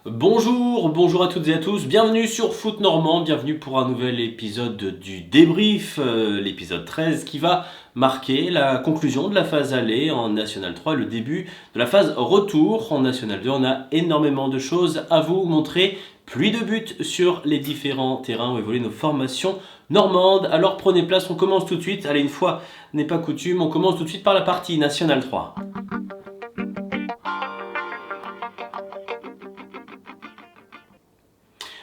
Bonjour à toutes et à tous, bienvenue sur Foot Normand, bienvenue pour un nouvel épisode du débrief, l'épisode 13 qui va marquer la conclusion de la phase aller en National 3, le début de la phase retour en National 2. On a énormément de choses à vous montrer, pluie de buts sur les différents terrains où évoluent nos formations normandes. Alors prenez place, on commence tout de suite, allez une fois n'est pas coutume, on commence tout de suite par la partie National 3.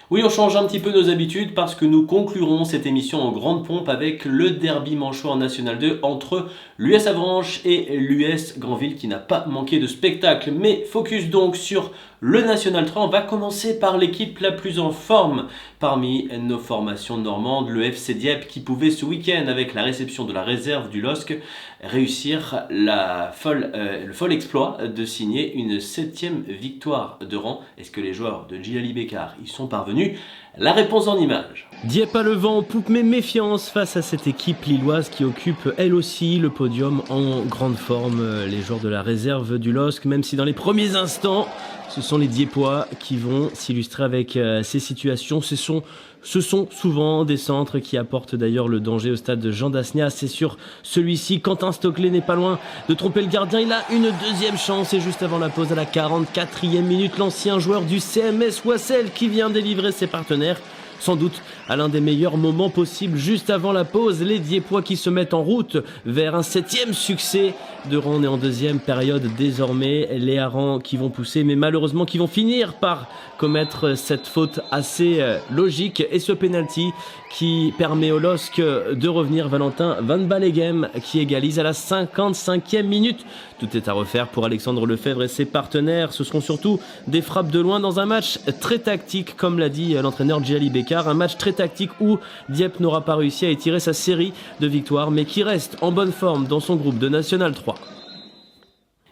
Oui, on change un petit peu nos habitudes parce que nous conclurons cette émission en grande pompe avec le derby manchois en National 2 entre l'US Avranches et l'US Granville qui n'a pas manqué de spectacle. Mais focus donc sur le National 3. On va commencer par l'équipe la plus en forme parmi nos formations normandes, le FC Dieppe qui pouvait ce week-end avec la réception de la réserve du LOSC réussir le folle exploit de signer une 7e victoire de rang. Est-ce que les joueurs de Djilali Bekar y sont parvenus? La réponse en images. Dieppe a le vent, poupe mais méfiance face à cette équipe lilloise qui occupe elle aussi le podium en grande forme. Les joueurs de la réserve du LOSC, même si dans les premiers instants, ce sont les Dieppois qui vont s'illustrer avec ces situations. Ce sont souvent des centres qui apportent d'ailleurs le danger au stade de Jean Dasnia. C'est sur celui-ci, Quentin Stockley n'est pas loin de tromper le gardien. Il a une deuxième chance et juste avant la pause à la 44e minute, l'ancien joueur du CMS Wassel qui vient délivrer ses partenaires. Sans doute à l'un des meilleurs moments possibles juste avant la pause, les Dieppois qui se mettent en route vers un 7e succès de rang. On est en deuxième période désormais, les harengs qui vont pousser mais malheureusement qui vont finir par commettre cette faute assez logique et ce penalty qui permet au LOSC de revenir. Valentin Van Balegem qui égalise à la 55e minute. Tout est à refaire pour Alexandre Lefebvre et ses partenaires. Ce seront surtout des frappes de loin dans un match très tactique, comme l'a dit l'entraîneur Djilali Bekar. Un match très tactique où Dieppe n'aura pas réussi à étirer sa série de victoires, mais qui reste en bonne forme dans son groupe de National 3.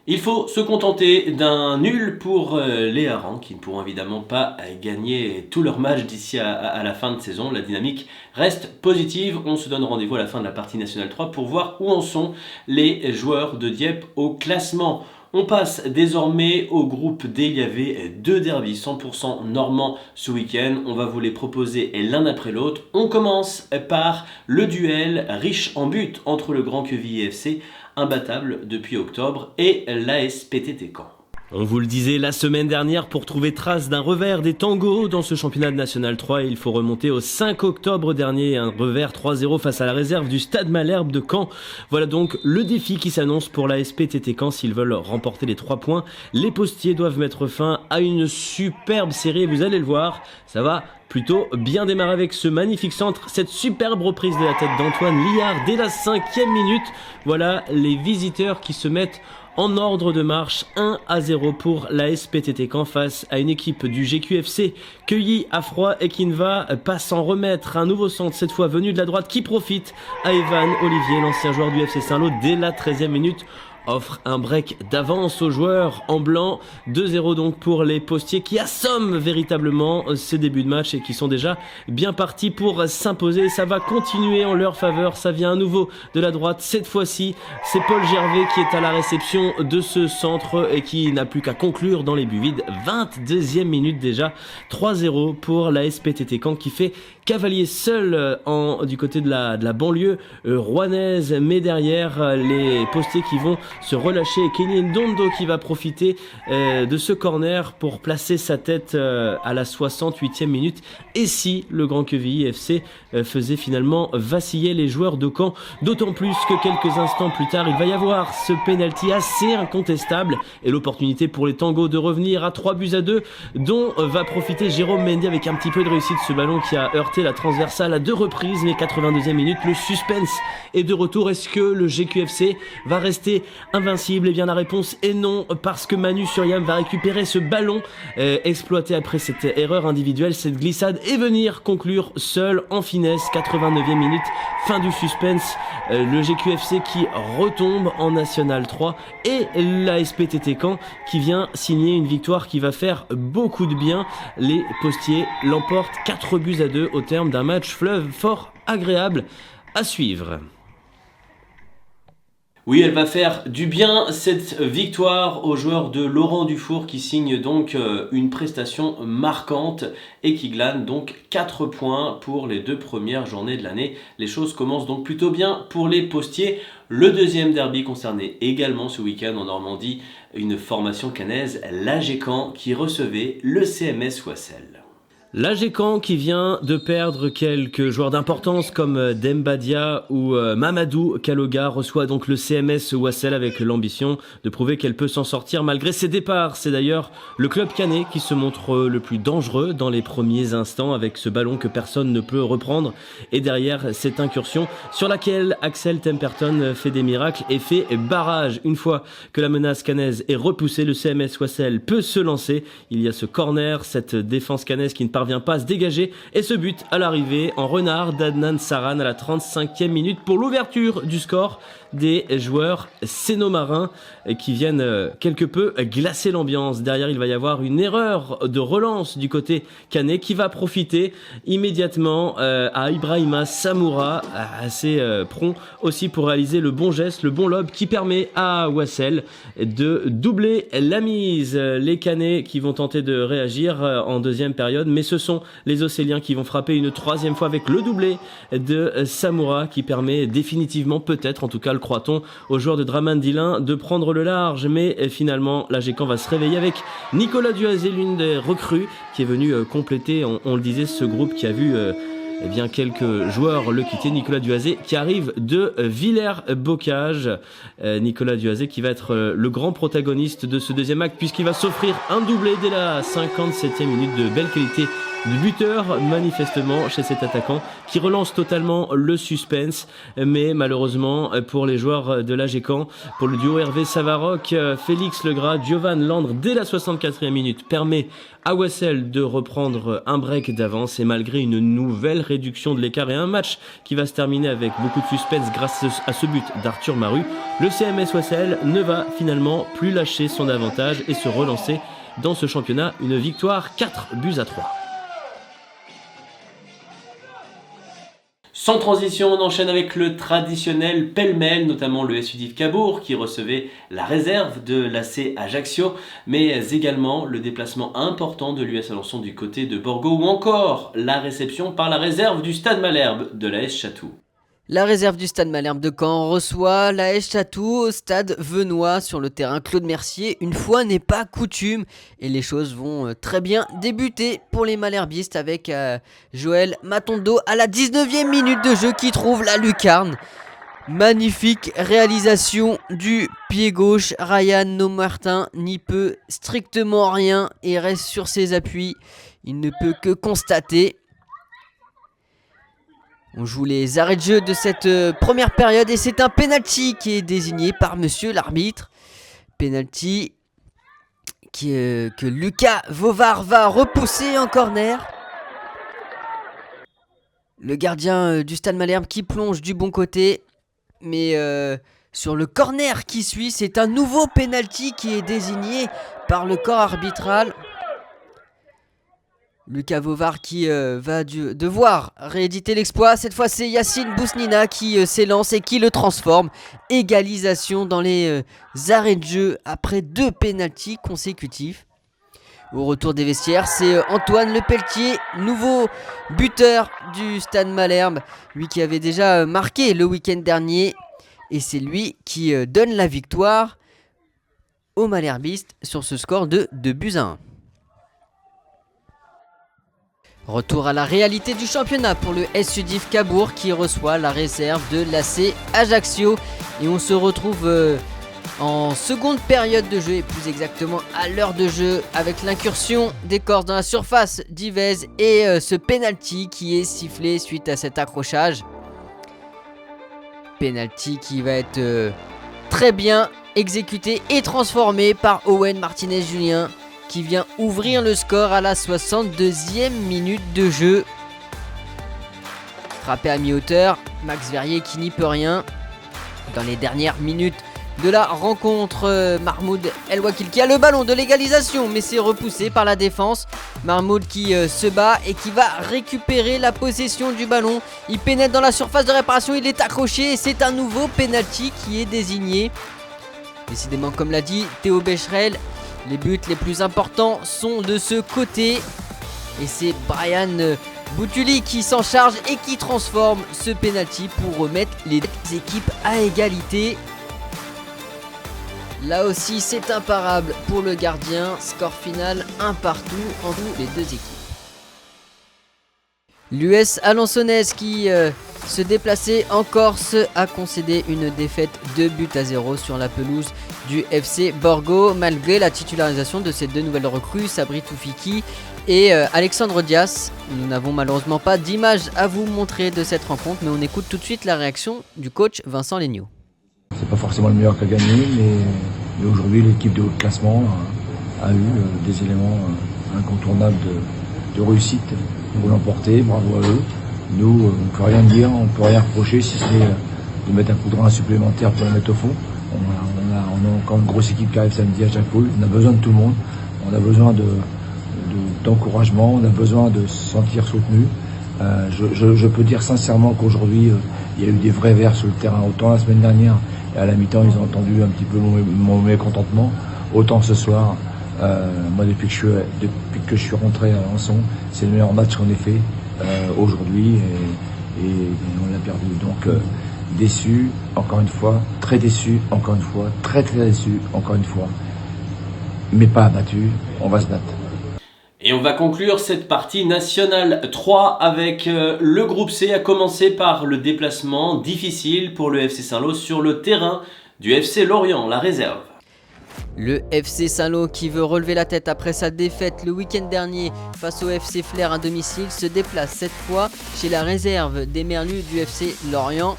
Il faut se contenter d'un nul pour les harengs qui ne pourront évidemment pas gagner tous leurs matchs d'ici à la fin de saison. La dynamique reste positive. On se donne rendez-vous à la fin de la partie National 3 pour voir où en sont les joueurs de Dieppe au classement. On passe désormais au groupe D. Il y avait deux derbys 100% normands ce week-end. On va vous les proposer l'un après l'autre. On commence par le duel riche en buts entre le Grand Quevilly FC, imbattable depuis octobre, et l'AS PTT Caen. On vous le disait la semaine dernière, pour trouver trace d'un revers des tangos dans ce championnat de National 3, il faut remonter au 5 octobre dernier, un revers 3-0 face à la réserve du Stade Malherbe de Caen. Voilà donc le défi qui s'annonce pour la SPTT Caen s'ils veulent remporter les 3 points. Les postiers doivent mettre fin à une superbe série et vous allez le voir, ça va plutôt bien démarrer avec ce magnifique centre, cette superbe reprise de la tête d'Antoine Liard dès la 5e minute. Voilà les visiteurs qui se mettent en ordre de marche, 1-0 pour la SPTT Caen face à une équipe du GQFC cueillie à froid et qui ne va pas s'en remettre. Un nouveau centre cette fois venu de la droite qui profite à Evan Olivier, l'ancien joueur du FC Saint-Lô, dès la 13e minute. Offre un break d'avance aux joueurs en blanc. 2-0 donc pour les postiers qui assomment véritablement ces débuts de match et qui sont déjà bien partis pour s'imposer. Ça va continuer en leur faveur. Ça vient à nouveau de la droite. Cette fois-ci, c'est Paul Gervais qui est à la réception de ce centre et qui n'a plus qu'à conclure dans les buts vides. 22e minute déjà. 3-0 pour la SPTT Caen qui fait cavalier seul du côté de la banlieue rouennaise. Mais derrière, les postiers qui vont se relâcher et Kenny Ndondo qui va profiter de ce corner pour placer sa tête à la 68e minute. Et si le Grand Quevilly FC faisait finalement vaciller les joueurs de Caen, d'autant plus que quelques instants plus tard, il va y avoir ce penalty assez incontestable et l'opportunité pour les tangos de revenir à 3-2 dont va profiter Jérôme Mendy avec un petit peu de réussite. Ce ballon qui a heurté la transversale à 2 reprises, mais 82e minute, le suspense est de retour. Est-ce que le GQFC va rester invincible? Eh bien la réponse est non, parce que Manu Suriam va récupérer ce ballon exploité après cette erreur individuelle, cette glissade, et venir conclure seul en finesse. 89e minute, fin du suspense, le GQFC qui retombe en National 3 et la SPTT Caen qui vient signer une victoire qui va faire beaucoup de bien. Les postiers l'emportent 4-2 au terme d'un match fleuve fort agréable à suivre. Oui, elle va faire du bien cette victoire aux joueurs de Laurent Dufour qui signe donc une prestation marquante et qui glane donc 4 points pour les 2 premières journées de l'année. Les choses commencent donc plutôt bien pour les postiers. Le deuxième derby concernait également ce week-end en Normandie une formation caennaise, l'AG Caen, qui recevait le CMS Wassel. L'AG Caen qui vient de perdre quelques joueurs d'importance comme Dembadia ou Mamadou Kaloga reçoit donc le CMS Wassel avec l'ambition de prouver qu'elle peut s'en sortir malgré ses départs. C'est d'ailleurs le club caennais qui se montre le plus dangereux dans les premiers instants avec ce ballon que personne ne peut reprendre et derrière cette incursion sur laquelle Axel Temperton fait des miracles et fait barrage. Une fois que la menace caennaise est repoussée, le CMS Wassel peut se lancer. Il y a ce corner, cette défense caennaise qui ne parvient pas à se dégager et ce but à l'arrivée en renard d'Adnan Saran à la 35e minute pour l'ouverture du score des joueurs sénomarins qui viennent quelque peu glacer l'ambiance. Derrière, il va y avoir une erreur de relance du côté caennais qui va profiter immédiatement à Ibrahima Samoura, assez prompt aussi pour réaliser le bon geste, le bon lob qui permet à Wassel de doubler la mise. Les Caennais qui vont tenter de réagir en deuxième période, mais ce sont les Océliens qui vont frapper une troisième fois avec le doublé de Samoura qui permet définitivement, peut-être en tout cas le croit-on, aux joueurs de Dramandilin de prendre le large. Mais finalement, l'AG Caen va se réveiller avec Nicolas Duazé, l'une des recrues qui est venue compléter, on le disait, ce groupe qui a vu quelques joueurs le quitter. Nicolas Duazé qui arrive de Villers-Bocage. Nicolas Duazé qui va être le grand protagoniste de ce deuxième acte puisqu'il va s'offrir un doublé dès la 57e minute de belle qualité de buteur manifestement chez cet attaquant qui relance totalement le suspense, mais malheureusement pour les joueurs de l'AG Caen, pour le duo Hervé Savaroc, Félix Legras, Giovan Landre dès la 64e minute permet à Wassel de reprendre un break d'avance et malgré une nouvelle réduction de l'écart et un match qui va se terminer avec beaucoup de suspense grâce à ce but d'Arthur Maru, le CMS Wassel ne va finalement plus lâcher son avantage et se relancer dans ce championnat, une victoire 4-3. Sans transition, on enchaîne avec le traditionnel pêle-mêle, notamment le SU Div Cabourg qui recevait la réserve de l'AC Ajaccio, mais également le déplacement important de l'US Alençon du côté de Borgo ou encore la réception par la réserve du Stade Malherbe de l'AS Chatou. La réserve du Stade Malherbe de Caen reçoit l'AS Chatou au stade Venois sur le terrain Claude Mercier. Une fois n'est pas coutume et les choses vont très bien débuter pour les Malherbistes avec Joël Matondo à la 19e minute de jeu qui trouve la lucarne. Magnifique réalisation du pied gauche. Ryan Nomartin n'y peut strictement rien et reste sur ses appuis. Il ne peut que constater. On joue les arrêts de jeu de cette première période et c'est un penalty qui est désigné par monsieur l'arbitre. Penalty que Lucas Vauvard va repousser en corner. Le gardien du Stade Malherbe qui plonge du bon côté. Mais sur le corner qui suit, c'est un nouveau penalty qui est désigné par le corps arbitral. Lucas Vauvard qui va devoir rééditer l'exploit. Cette fois, c'est Yacine Bousnina qui s'élance et qui le transforme. Égalisation dans les arrêts de jeu après 2 pénaltys consécutifs. Au retour des vestiaires, c'est Antoine Lepelletier, nouveau buteur du Stade Malherbe. Lui qui avait déjà marqué le week-end dernier. Et c'est lui qui donne la victoire aux Malherbistes sur ce score de 2-1. Retour à la réalité du championnat pour le SU Div Cabourg qui reçoit la réserve de l'AC Ajaccio. Et on se retrouve en seconde période de jeu et plus exactement à l'heure de jeu avec l'incursion des Corses dans la surface d'Yvez et ce penalty qui est sifflé suite à cet accrochage. Penalty qui va être très bien exécuté et transformé par Owen Martinez-Julien qui vient ouvrir le score à la 62e minute de jeu. Frappé à mi-hauteur, Max Verrier qui n'y peut rien. Dans les dernières minutes de la rencontre. Mahmoud El Wakil qui a le ballon de l'égalisation, mais c'est repoussé par la défense. Mahmoud qui se bat et qui va récupérer la possession du ballon. Il pénètre dans la surface de réparation, il est accroché et c'est un nouveau penalty qui est désigné. Décidément, comme l'a dit Théo Becherel, les buts les plus importants sont de ce côté. Et c'est Brian Boutuli qui s'en charge et qui transforme ce penalty pour remettre les équipes à égalité. Là aussi, c'est imparable pour le gardien. Score final 1 partout entre les deux équipes. L'US Alençonnaise qui se déplaçait en Corse a concédé une défaite 2-0 sur la pelouse du FC Borgo, malgré la titularisation de ces deux nouvelles recrues, Sabri Toufiki et Alexandre Dias. Nous n'avons malheureusement pas d'image à vous montrer de cette rencontre, mais on écoute tout de suite la réaction du coach Vincent Legnaud. C'est pas forcément le meilleur qui a gagné, mais aujourd'hui l'équipe de haut classement a eu des éléments incontournables de réussite pour l'emporter. Bravo à eux. Nous, on ne peut rien dire, on ne peut rien reprocher si c'est de mettre un coup de rein supplémentaire pour le mettre au fond. On a encore une grosse équipe qui arrive samedi à Jacques-Paul. On a besoin de tout le monde. On a besoin d'encouragement, on a besoin de se sentir soutenu. Je peux dire sincèrement qu'aujourd'hui, il y a eu des vrais verts sur le terrain. Autant la semaine dernière, et à la mi-temps, ils ont entendu un petit peu mon mécontentement. Autant ce soir, moi, depuis que je suis rentré à Alençon, c'est le meilleur match qu'on ait fait aujourd'hui et on l'a perdu. Donc, déçu, encore une fois, très déçu, encore une fois, très déçu, encore une fois. Mais pas abattu, on va se battre. Et on va conclure cette partie nationale 3 avec le groupe C, à commencer par le déplacement difficile pour le FC Saint-Lô sur le terrain du FC Lorient, la réserve. Le FC Saint-Lô qui veut relever la tête après sa défaite le week-end dernier face au FC Flers à domicile se déplace cette fois chez la réserve des Merlus du FC Lorient.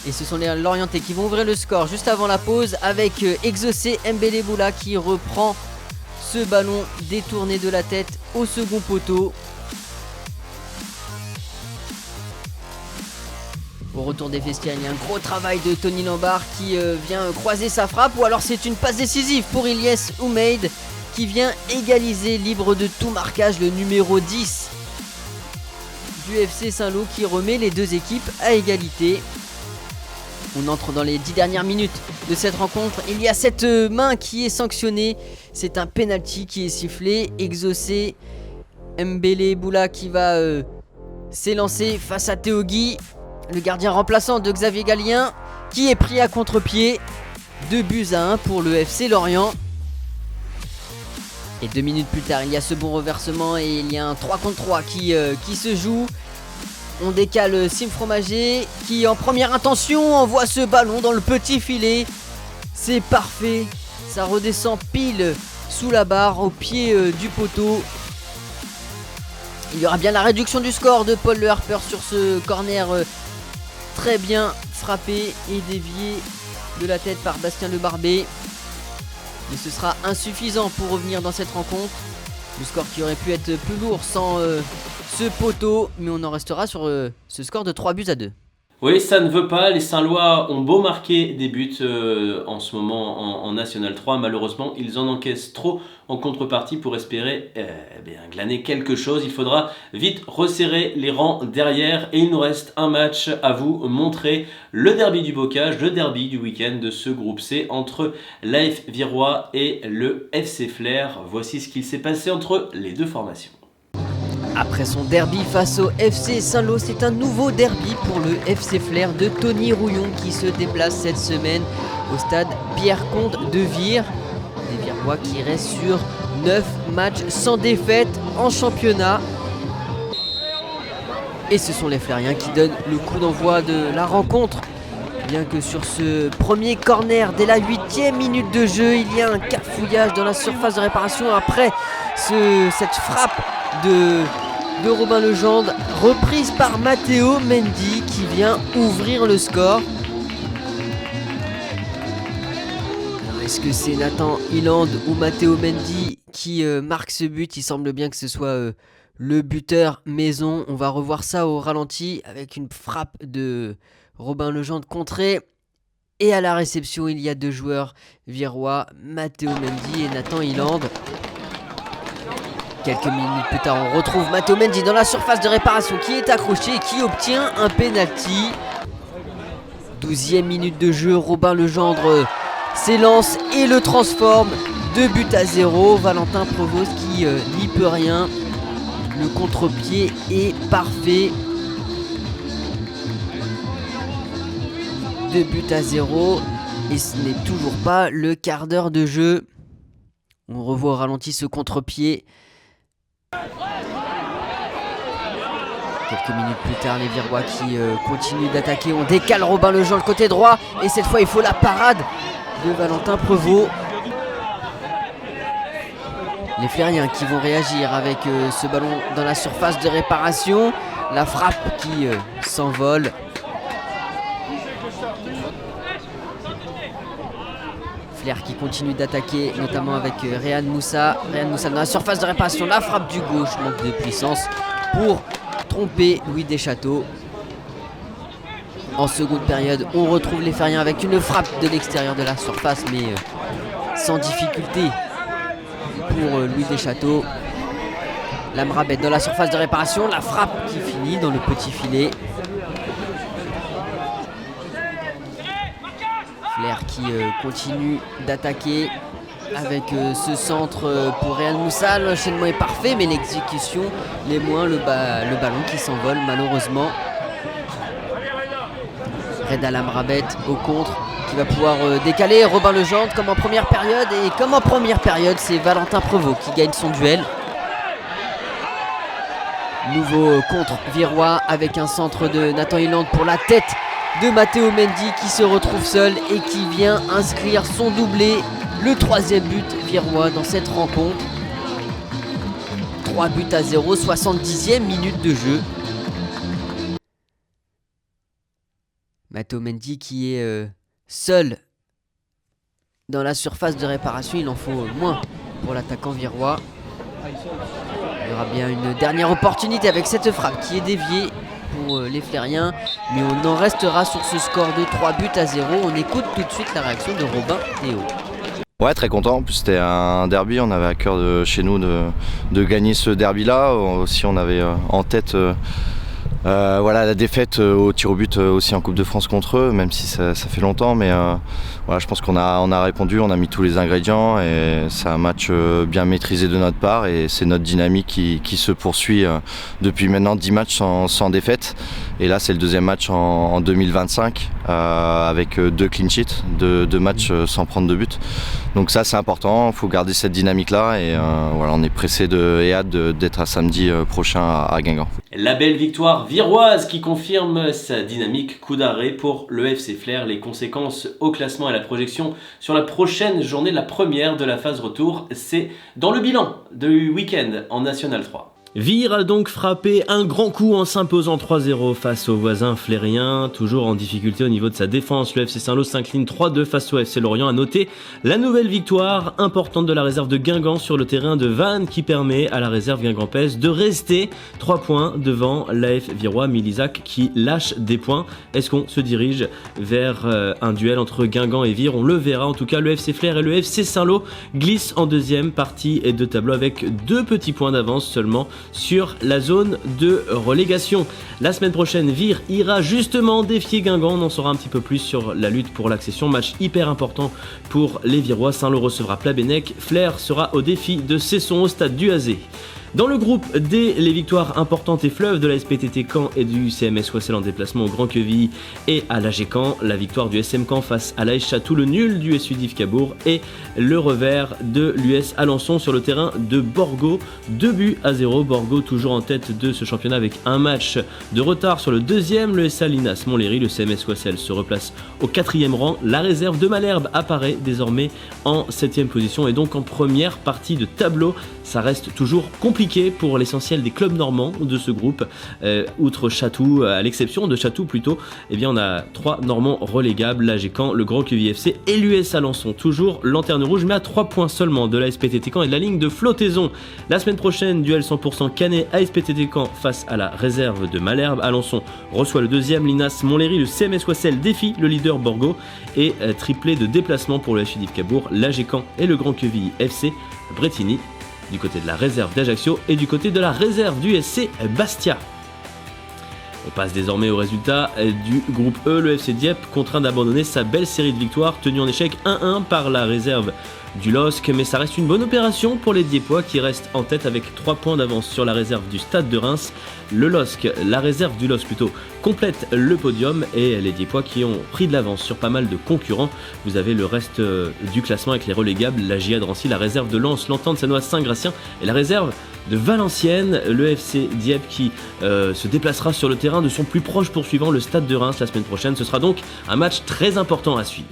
Et ce sont les Lorientais qui vont ouvrir le score juste avant la pause avec Exaucé Mbele Boula qui reprend ce ballon détourné de la tête au second poteau. Au retour des vestiaires, il y a un gros travail de Tony Lambard qui vient croiser sa frappe, ou alors c'est une passe décisive pour Ilyes Oumeid qui vient égaliser, libre de tout marquage, le numéro 10 du FC Saint-Lô qui remet les deux équipes à égalité. On entre dans les 10 dernières minutes de cette rencontre. Il y a cette main qui est sanctionnée. C'est un penalty qui est sifflé. Exaucé Mbele Boula qui va s'élancer face à Théo Guy, le gardien remplaçant de Xavier Gallien, qui est pris à contre-pied. 2-1 pour le FC Lorient. Et 2 minutes plus tard, il y a ce bon reversement et il y a un 3 contre 3 qui se joue. On décale Sim Fromager qui en première intention envoie ce ballon dans le petit filet. C'est parfait, ça redescend pile sous la barre au pied du poteau. Il y aura bien la réduction du score de Paul Le Harper sur ce corner très bien frappé et dévié de la tête par Bastien Le Barbet. Mais ce sera insuffisant pour revenir dans cette rencontre. Le score qui aurait pu être plus lourd sans ce poteau, mais on en restera sur ce score de 3-2. Oui, ça ne veut pas. Les Saint-Lois ont beau marquer des buts en ce moment en National 3. Malheureusement, ils en encaissent trop en contrepartie pour espérer glaner quelque chose. Il faudra vite resserrer les rangs derrière. Et il nous reste un match à vous montrer. Le derby du Bocage, le derby du week-end de ce groupe C entre l'AF Virois et le FC Flers. Voici ce qu'il s'est passé entre les deux formations. Après son derby face au FC Saint-Lô, c'est un nouveau derby pour le FC Flers de Tony Rouillon qui se déplace cette semaine au stade Pierre-Comte de Vire. Les Virois qui restent sur 9 matchs sans défaite en championnat. Et ce sont les Flériens qui donnent le coup d'envoi de la rencontre. Bien que sur ce premier corner, dès la 8e minute de jeu, il y a un cafouillage dans la surface de réparation après cette frappe de Robin Legendre, reprise par Matteo Mendy qui vient ouvrir le score. Alors est-ce que c'est Nathan Hilland ou Matteo Mendy qui marque ce but? Il semble bien que ce soit le buteur maison. On va revoir ça au ralenti avec une frappe de Robin Legendre contrée. Et à la réception, il y a deux joueurs virois, Matteo Mendy et Nathan Iland. Quelques minutes plus tard, on retrouve Matteo Mendy dans la surface de réparation qui est accroché et qui obtient un penalty. 12e minute de jeu, Robin Legendre s'élance et le transforme. 2-0. Valentin Prevost qui n'y peut rien. Le contre-pied est parfait. 2-0 et ce n'est toujours pas le quart d'heure de jeu. On revoit au ralenti ce contre-pied. Quelques minutes plus tard, les Virois qui continuent d'attaquer. On décale Robin Legendre côté droit et cette fois il faut la parade de Valentin Prevost. Les Flériens qui vont réagir avec ce ballon dans la surface de réparation. La frappe qui s'envole. Flair qui continue d'attaquer, notamment avec Réan Moussa. Réan Moussa dans la surface de réparation. La frappe du gauche, manque de puissance pour tromper Louis Deschâteaux. En seconde période, on retrouve les Flériens avec une frappe de l'extérieur de la surface, mais sans difficulté pour Louis Deschâteaux. Lamrabet dans la surface de réparation. La frappe qui finit dans le petit filet. Flair qui continue d'attaquer avec ce centre pour Réan Moussa. L'enchaînement est parfait, mais l'exécution l'est moins. Le ballon qui s'envole malheureusement. Reda Lamrabet au contre qui va pouvoir décaler Robin Legendre comme en première période. Et comme en première période, c'est Valentin Prevost qui gagne son duel. Nouveau contre virois avec un centre de Nathan Iland pour la tête de Matteo Mendy qui se retrouve seul et qui vient inscrire son doublé, le 3e but virois dans cette rencontre. 3-0, 70e minute de jeu. Matteo Mendy qui est seul dans la surface de réparation. Il en faut moins pour l'attaquant virois. Il y aura bien une dernière opportunité avec cette frappe qui est déviée pour les Flériens, mais on en restera sur ce score de 3-0. On écoute tout de suite la réaction de Robin Théo. Ouais, très content. En plus, c'était un derby. On avait à cœur chez nous de gagner ce derby-là. Aussi, on avait en tête la défaite au tir au but aussi en Coupe de France contre eux, même si ça fait longtemps. Mais je pense qu'on a répondu, on a mis tous les ingrédients et c'est un match bien maîtrisé de notre part et c'est notre dynamique qui se poursuit depuis maintenant 10 matchs sans défaite. Et là, c'est le deuxième match en 2025 avec 2 clean sheets, 2 matchs sans prendre de but. Donc ça, c'est important, il faut garder cette dynamique-là et on est pressé et hâte d'être à samedi prochain à Guingamp. La belle victoire viroise qui confirme sa dynamique, coup d'arrêt pour le FC Flair. Les conséquences au classement et la projection sur la prochaine journée, la première de la phase retour, c'est dans le bilan du week-end en National 3. Vire a donc frappé un grand coup en s'imposant 3-0 face aux voisins flériens. Toujours en difficulté au niveau de sa défense, le FC Saint-Lô s'incline 3-2 face au FC Lorient. À noter la nouvelle victoire importante de la réserve de Guingamp sur le terrain de Vannes qui permet à la réserve guingampaise de rester 3 points devant l'AF Virois. Milizac qui lâche des points. Est-ce qu'on se dirige vers un duel entre Guingamp et Vire? On le verra. En tout cas, le FC Flair et le FC Saint-Lô glissent en deuxième partie de tableau avec 2 petits points d'avance seulement sur la zone de relégation. La semaine prochaine, Vire ira justement défier Guingamp. On en saura un petit peu plus sur la lutte pour l'accession. Match hyper important pour les Virois. Saint-Lô recevra Plabennec. Flair sera au défi de Cesson au stade du Hazé. Dans le groupe D, les victoires importantes et fleuves de la SPTT Caen et du CMS Soissel en déplacement au Grand Quevilly et à l'AG Caen, la victoire du SM Caen face à l'AS Chatou, le nul du SUDIF Cabourg et le revers de l'US Alençon sur le terrain de Borgo, 2-0. Borgo toujours en tête de ce championnat avec un match de retard sur le deuxième, le SA Linas Montlhéry. Le CMS Soissel se replace au 4e rang. La réserve de Malherbe apparaît désormais en 7e position et donc en première partie de tableau. Ça reste toujours compliqué compliqué pour l'essentiel des clubs normands de ce groupe. Outre Chatou, à l'exception de Chatou plutôt, eh bien on a 3 Normands relégables, l'AG Caen, le Grand QVI FC et l'US Alençon. Toujours lanterne rouge, mais à 3 points seulement de la SPTT Caen et de la ligne de flottaison. La semaine prochaine, duel 100% Canet à SPTT Caen face à la réserve de Malherbe. Alençon reçoit le deuxième, l'INAS Montlhéry, le CMS Wassel défie le leader Borgo et triplé de déplacement pour le FC Div Cabourg, l'AG Caen et le Grand QVI FC Bretigny du côté de la réserve d'Ajaccio et du côté de la réserve du SC Bastia. On passe désormais au résultat du groupe E. Le FC Dieppe contraint d'abandonner sa belle série de victoires tenue en échec 1-1 par la réserve du LOSC, mais ça reste une bonne opération pour les Dieppois qui restent en tête avec 3 points d'avance sur la réserve du Stade de Reims. Le LOSC, la réserve du LOSC plutôt, complète le podium et les Dieppois qui ont pris de l'avance sur pas mal de concurrents. Vous avez le reste du classement avec les relégables, la GIA de Rancy, la réserve de Lens, l'Entente Sannoise Saint-Gratien et la réserve de Valenciennes, le FC Dieppe qui se déplacera sur le terrain de son plus proche poursuivant, le Stade de Reims, la semaine prochaine. Ce sera donc un match très important à suivre.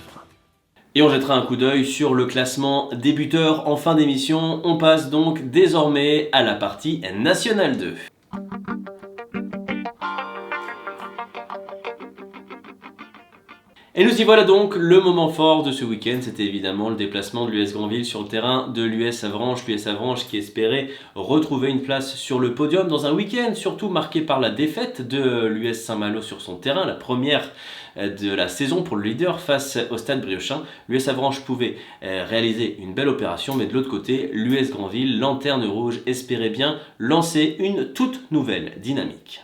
Et on jettera un coup d'œil sur le classement des buteurs en fin d'émission. On passe donc désormais à la partie Nationale 2. Et nous y voilà donc, le moment fort de ce week-end, c'était évidemment le déplacement de l'US Granville sur le terrain de l'US Avranches. L'US Avranches qui espérait retrouver une place sur le podium dans un week-end surtout marqué par la défaite de l'US Saint-Malo sur son terrain, la première de la saison pour le leader face au Stade Briochin. L'US Avranches pouvait réaliser une belle opération, mais de l'autre côté, l'US Granville, lanterne rouge, espérait bien lancer une toute nouvelle dynamique.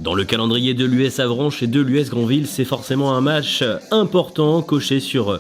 Dans le calendrier de l'US Avranches et de l'US Granville, c'est forcément un match important coché sur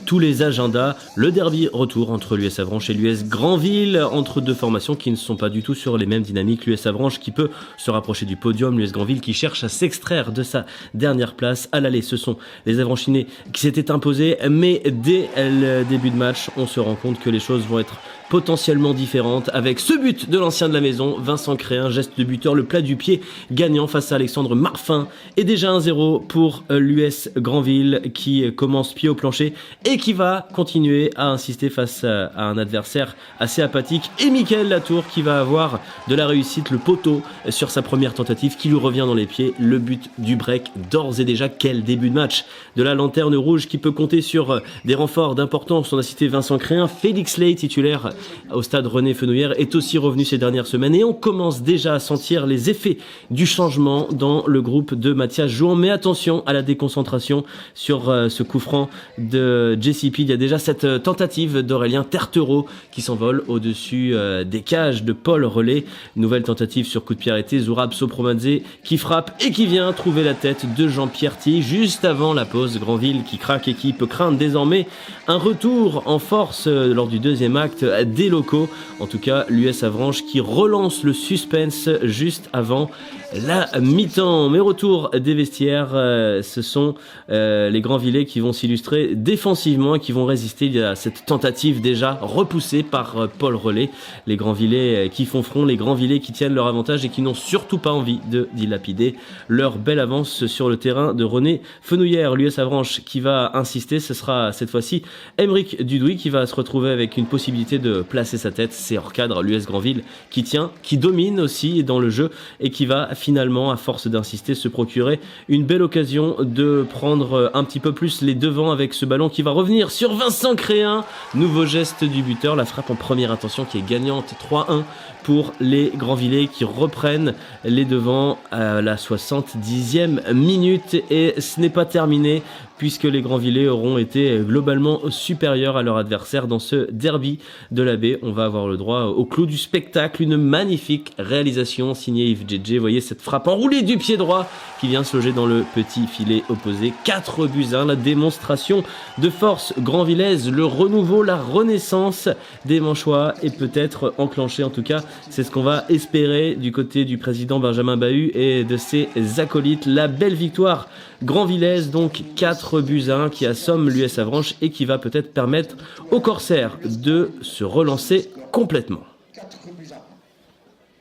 tous les agendas. Le derby retour entre l'US Avranches et l'US Granville, entre deux formations qui ne sont pas du tout sur les mêmes dynamiques. L'US Avranches qui peut se rapprocher du podium, l'US Granville qui cherche à s'extraire de sa dernière place. À l'aller, ce sont les Avranchinais qui s'étaient imposés, mais dès le début de match, on se rend compte que les choses vont être potentiellement différentes avec ce but de l'ancien de la maison, Vincent Créin, geste de buteur, le plat du pied gagnant face à Alexandre Marfin, et déjà 1-0 pour l'US Granville qui commence pied au plancher et qui va continuer à insister face à un adversaire assez apathique, et Mickaël Latour qui va avoir de la réussite, le poteau sur sa première tentative qui lui revient dans les pieds, le but du break. D'ores et déjà, quel début de match de la lanterne rouge qui peut compter sur des renforts d'importance. On a cité Vincent Créin, Félix Ley titulaire au stade René Fenouillère est aussi revenu ces dernières semaines, et on commence déjà à sentir les effets du changement dans le groupe de Mathias Jouan. Mais attention à la déconcentration sur ce coup franc de JCP. Il y a déjà cette tentative d'Aurélien Tertereau qui s'envole au-dessus des cages de Paul Relais. Nouvelle tentative sur coup de pied arrêté, Zourab Sopromadze qui frappe et qui vient trouver la tête de Jean-Pierre Thier juste avant la pause. Granville qui craque et qui peut craindre désormais un retour en force lors du deuxième acte des locaux. En tout cas, l'US Avranches qui relance le suspense juste avant la mi-temps. Mais retour des vestiaires, ce sont les Granvillais qui vont s'illustrer défensivement et qui vont résister. Il y a cette tentative déjà repoussée par Paul Relais. Les Granvillais qui font front, les Granvillais qui tiennent leur avantage et qui n'ont surtout pas envie de dilapider leur belle avance sur le terrain de René Fenouillère. L'US Avranches qui va insister, ce sera cette fois-ci Aymeric Dudouis qui va se retrouver avec une possibilité de placer sa tête. C'est hors cadre. L'US Granville qui tient, qui domine aussi dans le jeu et qui va finalement, à force d'insister, se procurer une belle occasion de prendre un petit peu plus les devants avec ce ballon qui va revenir sur Vincent Créin. Nouveau geste du buteur, la frappe en première intention qui est gagnante, 3-1 pour les Granvillais qui reprennent les devants à la 70e minute. Et ce n'est pas terminé puisque les Granvillais auront été globalement supérieurs à leur adversaire dans ce derby de la baie. On va avoir le droit au clou du spectacle, une magnifique réalisation signée Yves Djedje. Vous voyez cette frappe enroulée du pied droit qui vient se loger dans le petit filet opposé. 4-1, la démonstration de force granvillaise, le renouveau, la renaissance des Manchois est peut-être enclenchée. En tout cas, c'est ce qu'on va espérer du côté du président Benjamin Bahut et de ses acolytes. La belle victoire granvillaise, donc 4-1 qui assomme l'US Avranches et qui va peut-être permettre aux Corsaires de se relancer complètement.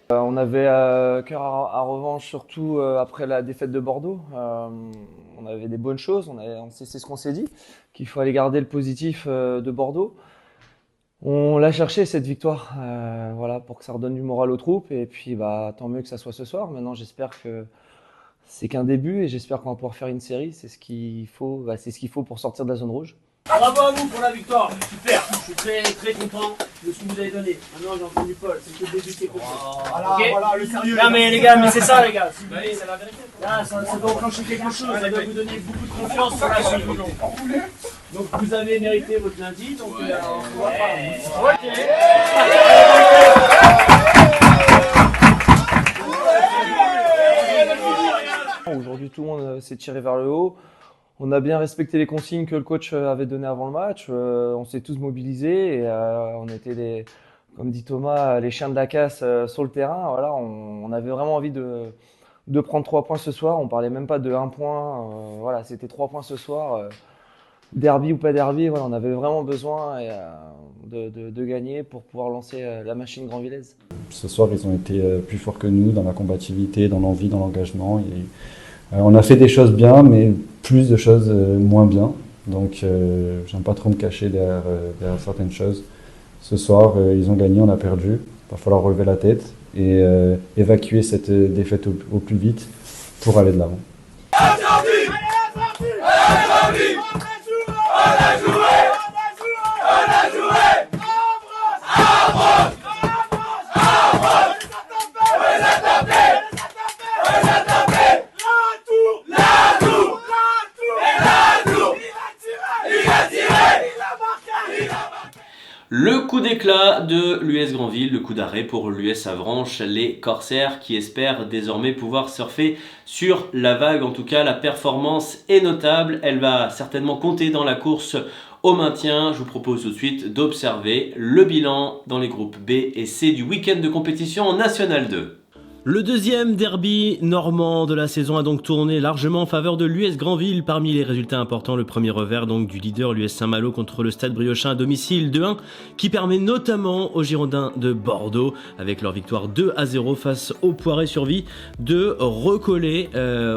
On avait cœur à revanche, surtout après la défaite de Bordeaux. On avait des bonnes choses, c'est ce qu'on s'est dit, qu'il faut aller garder le positif de Bordeaux. On l'a cherché cette victoire, voilà, pour que ça redonne du moral aux troupes. Et puis tant mieux que ça soit ce soir. Maintenant, j'espère que c'est qu'un début et j'espère qu'on va pouvoir faire une série. C'est ce qu'il faut, c'est ce qu'il faut pour sortir de la zone rouge. Bravo à vous pour la victoire, super, je suis très très content de ce que vous avez donné. Maintenant j'ai entendu Paul, c'est que le début qui est compliqué. Voilà, le sérieux. Non mais les gars, mais c'est ça les gars, si vous voulez, c'est la vérité. Là, ça doit enclencher quelque chose, ça doit vous donner beaucoup de confiance sur la suite. Donc vous avez mérité votre lundi, donc on se voit pas. Aujourd'hui tout le monde s'est tiré vers le haut. On a bien respecté les consignes que le coach avait données avant le match. On s'est tous mobilisés et on était comme dit Thomas, les chiens de la casse sur le terrain. Voilà, on avait vraiment envie de prendre 3 points ce soir. On parlait même pas de 1 point. Voilà, c'était 3 points ce soir. Derby ou pas derby, voilà, on avait vraiment besoin de gagner pour pouvoir lancer la machine Grandvillaise. Ce soir, ils ont été plus forts que nous dans la combativité, dans l'envie, dans l'engagement. On a fait des choses bien, mais plus de choses moins bien. Donc, j'aime pas trop me cacher derrière certaines choses. Ce soir, ils ont gagné, on a perdu. Il va falloir relever la tête et évacuer cette défaite au plus vite pour aller de l'avant. Le coup d'éclat de l'US Grandville, le coup d'arrêt pour l'US Avranches, les Corsaires qui espèrent désormais pouvoir surfer sur la vague. En tout cas, la performance est notable, elle va certainement compter dans la course au maintien. Je vous propose tout de suite d'observer le bilan dans les groupes B et C du week-end de compétition en National 2. Le deuxième derby normand de la saison a donc tourné largement en faveur de l'US Grandville. Parmi les résultats importants, le premier revers donc du leader l'US Saint-Malo contre le Stade Briochin à domicile 2-1 qui permet notamment aux Girondins de Bordeaux, avec leur victoire 2-0 face au Poiré-sur-Vie, de recoller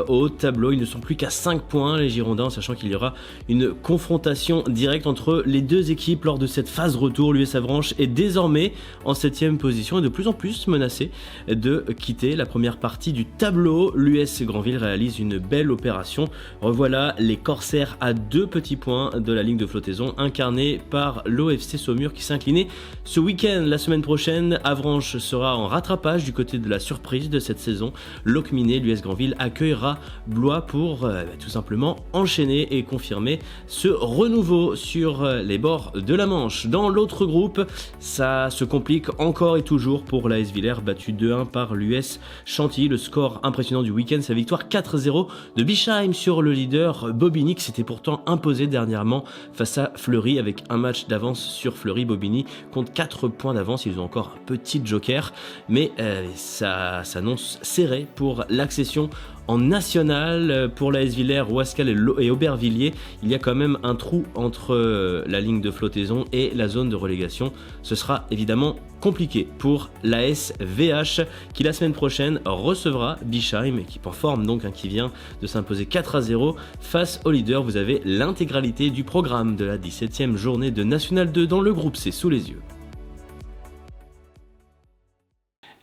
au tableau. Ils ne sont plus qu'à 5 points les Girondins, sachant qu'il y aura une confrontation directe entre les deux équipes lors de cette phase retour. L'US Avranches est désormais en 7e position et de plus en plus menacé de quitter la première partie du tableau. L'US Grandville réalise une belle opération. Revoilà les Corsaires à 2 petits points de la ligne de flottaison, incarnée par l'OFC Saumur qui s'inclinait ce week-end. La semaine prochaine, Avranches sera en rattrapage du côté de la surprise de cette saison. Locminé, l'US Grandville accueillera Blois pour tout simplement enchaîner et confirmer ce renouveau sur les bords de la Manche. Dans l'autre groupe, ça se complique encore et toujours pour l'AS Villers, battu 2-1 par l'US Chantilly. Le score impressionnant du week-end, sa victoire 4-0 de Bischheim sur le leader Bobigny qui s'était pourtant imposé dernièrement face à Fleury avec un match d'avance sur Fleury. Bobigny compte 4 points d'avance, ils ont encore un petit joker, mais ça s'annonce serré pour l'accession en national. Pour l'AS Villers, Ouascal et Aubervilliers, il y a quand même un trou entre la ligne de flottaison et la zone de relégation. Ce sera évidemment compliqué pour l'AS VH qui la semaine prochaine recevra Bischheim, équipe en forme donc qui vient de s'imposer 4-0 face au leader. Vous avez l'intégralité du programme de la 17e journée de National 2 dans le groupe C sous les yeux.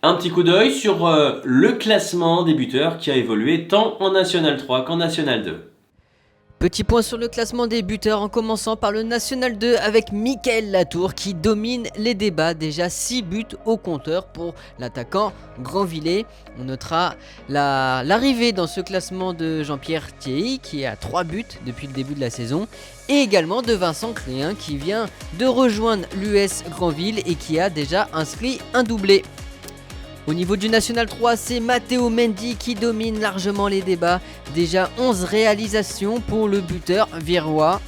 Un petit coup d'œil sur le classement des buteurs qui a évolué tant en National 3 qu'en National 2. Petit point sur le classement des buteurs en commençant par le National 2 avec Mickaël Latour qui domine les débats, déjà 6 buts au compteur pour l'attaquant Grandvillais. On notera l'arrivée dans ce classement de Jean-Pierre Thierry qui est à 3 buts depuis le début de la saison et également de Vincent Cléin qui vient de rejoindre l'US Grandville et qui a déjà inscrit un doublé. Au niveau du National 3, c'est Matteo Mendy qui domine largement les débats. Déjà 11 réalisations pour le buteur virois.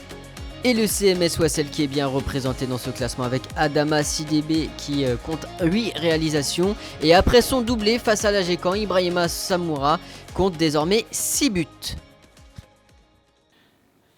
Et le CMS Wassel qui est bien représenté dans ce classement avec Adama Sidibé qui compte 8 réalisations. Et après son doublé face à l'AGCAN, Ibrahima Samoura compte désormais 6 buts.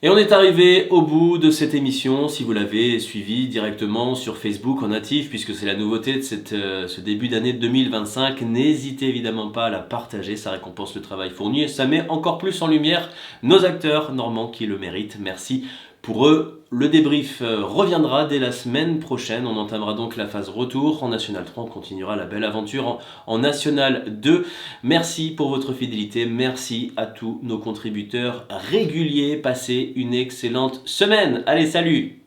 Et on est arrivé au bout de cette émission. Si vous l'avez suivi directement sur Facebook en natif, puisque c'est la nouveauté de ce début d'année 2025, n'hésitez évidemment pas à la partager, ça récompense le travail fourni et ça met encore plus en lumière nos acteurs normands qui le méritent. Merci pour eux. Le débrief reviendra dès la semaine prochaine. On entamera donc la phase retour en National 3. On continuera la belle aventure en National 2. Merci pour votre fidélité. Merci à tous nos contributeurs réguliers. Passez une excellente semaine. Allez, salut!